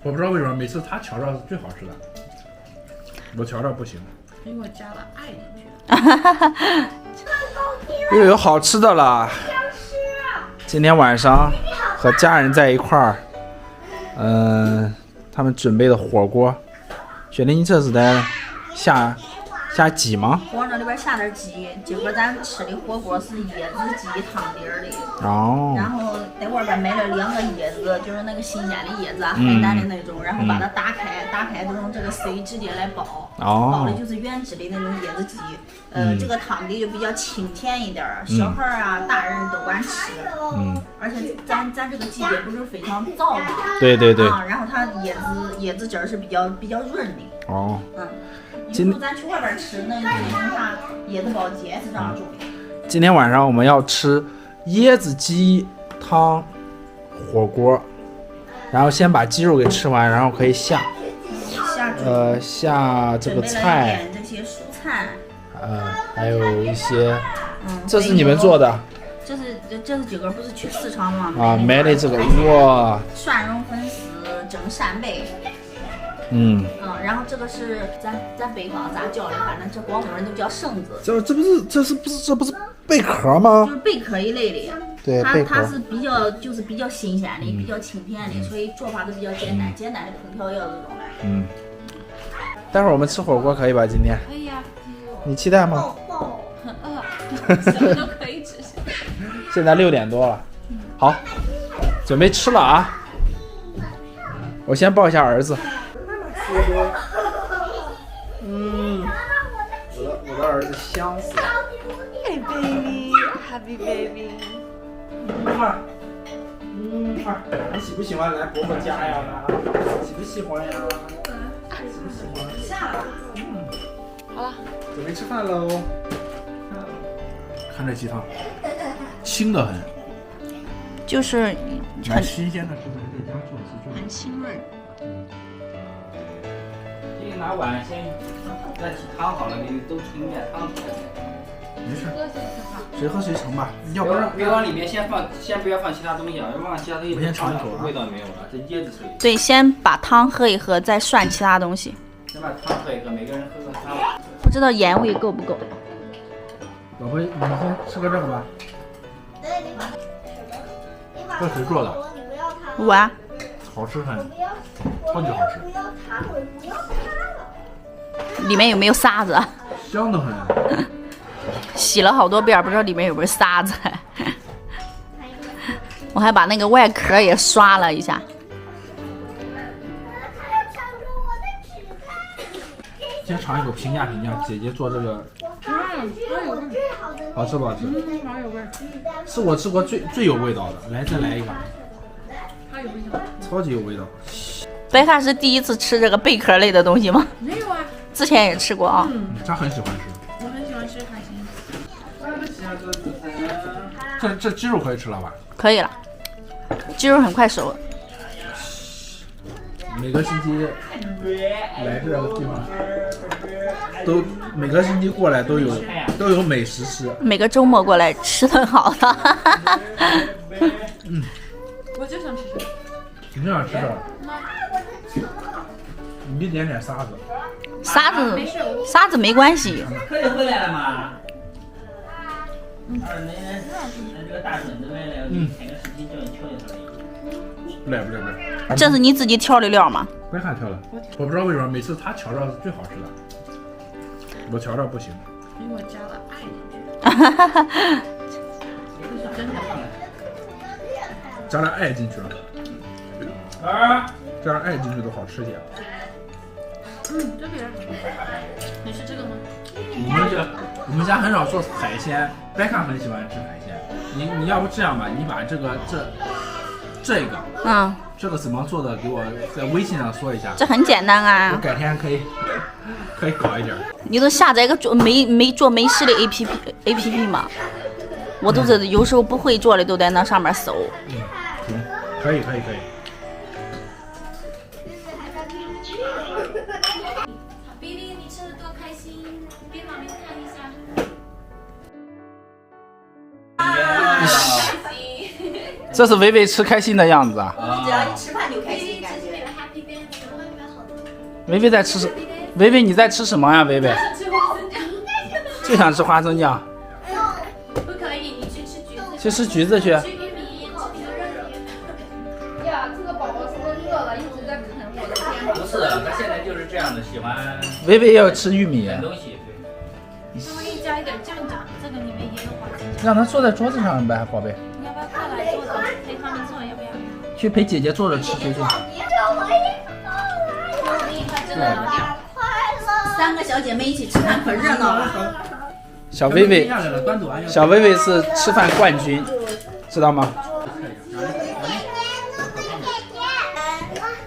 我不知道为什么每次他调料是最好吃的，我调料不行。因为我加了爱进去。又有好吃的了。今天晚上和家人在一块儿，他们准备的火锅。雪玲，你这是在下鸡吗？往这里边下点鸡，今个咱吃的火锅是椰子鸡汤底儿的。哦。然后在外边买了2个椰子，就是那个新鲜的椰子啊，海南的那种，然后把它打开就用这个水直接来煲，煲的就是原汁的那种椰子鸡。这个汤底就比较清甜一点儿，小孩啊、大人都管吃。而且咱这个季节不是非常燥嘛。对。然后它椰子汁儿是比较润的。哦。有时候咱去外边吃那种啥椰子煲鸡也是这样做的。今天晚上我们要吃椰子鸡汤火锅，然后先把鸡肉给吃完，然后可以下这个菜，这些蔬菜，还有一些，这是你们做的？这是几个不是去市场吗？买的这个哇，蒜蓉粉丝蒸扇贝。然后这个是咱北方咋叫的？反正这广东人都叫绳子。这不是贝壳吗？就是贝壳一类的。对，它是比较新鲜的，比较清甜的，所以做法都比较简单的烹调要这种的。待会儿我们吃火锅可以吧？今天？可以啊。你期待吗？很饿，什么都可以吃。现在6点多了，好，准备吃了啊！我先抱一下儿子。我的儿子香死了。Hey baby, happy baby。你喜不喜欢来伯伯家呀？喜不喜欢呀？喜不喜欢？下了。好了，准备吃饭喽。看这鸡汤，清得很，就是蛮新鲜的，是不是？这家做的是很清润。你拿碗先那鸡汤好了，你都盛点汤出来。没事，谁喝谁盛吧。要不然别往里面先不要放其他东西啊，要放其他东西，我先尝一口啊，味道没有了，这椰子水。对，先把汤喝一喝，再涮其他东西。先把汤喝一喝，每个人喝个汤。不知道盐味够不够？老婆，你先吃个这个吧。这谁做的？我啊。好吃很，超级好吃。里面有没有沙子？香得很。洗了好多遍，不知道里面有没有沙子。我还把那个外壳也刷了一下。先尝一口，评价姐姐做这个，好吃不好吃？好有味。是我吃过最有味道的。来，再来一个。它有味道。超级有味道。白卡是第一次吃这个贝壳类的东西吗？没有啊，之前也吃过啊。他很喜欢吃。我很喜欢吃海鲜。这鸡肉可以吃了吧？可以了，鸡肉很快熟。每个星期来这个地方，每个星期过来都有美食吃。每个周末过来吃顿好的。我就想吃这个。你就想吃这个？你别点沙子。沙子没关系。客人回来了吗？那这个大笋子来了，我给你开个视频叫你调一调。不来。这是你自己调的料吗？别看调了，我不知道为什么每次他调料是最好吃的，我调料不行。因为我加了爱进去。真的。加点爱进去了。加点爱进去都好吃些。这边。你是这个吗？我们家很少做海鲜，白卡很喜欢吃海鲜。你要不这样吧，你把这个这个怎么做的，给我在微信上说一下。这很简单啊。我改天可以搞一点。你都下载个做美食的 APP 吗？我都是有时候不会做的，都在那上面搜。行，可以。比利，你吃的多开心，别旁边看一下。这是微微吃开心的样子啊！只要一吃饭就开心，感觉。薇薇在吃什？薇薇你在吃什么呀？薇薇就想吃花生酱。不可以，你去吃橘子。去吃橘子去。吃玉米，吃牛肉。呀，这个宝宝是不是饿了，一直在啃我的肩膀？不是，他现在就是这样的，喜欢薇薇也要吃玉米。啃东西。那我给你加一点酱酱，这个里面也有花生酱。让他坐在桌子上呗，宝贝。你要不要过来坐着陪他们坐？要不要？去陪姐姐坐着吃去。3个小姐妹一起吃饭可热闹了。小薇薇是吃饭冠军，知道吗？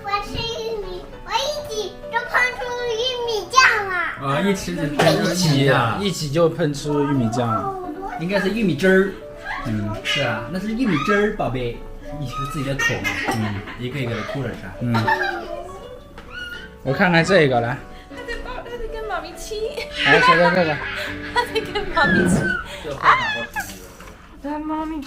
我吃玉米，我一挤就喷出玉米酱了。啊，一吃就喷出玉米酱，一挤就喷出玉米酱了。应该是玉米汁儿。是啊，那是玉米汁儿，宝贝。你是自己的口嘛？一个一个的吐着吃。我看看这个来。他在跟妈咪亲。来，说说这个。他在跟妈咪亲。来，妈咪。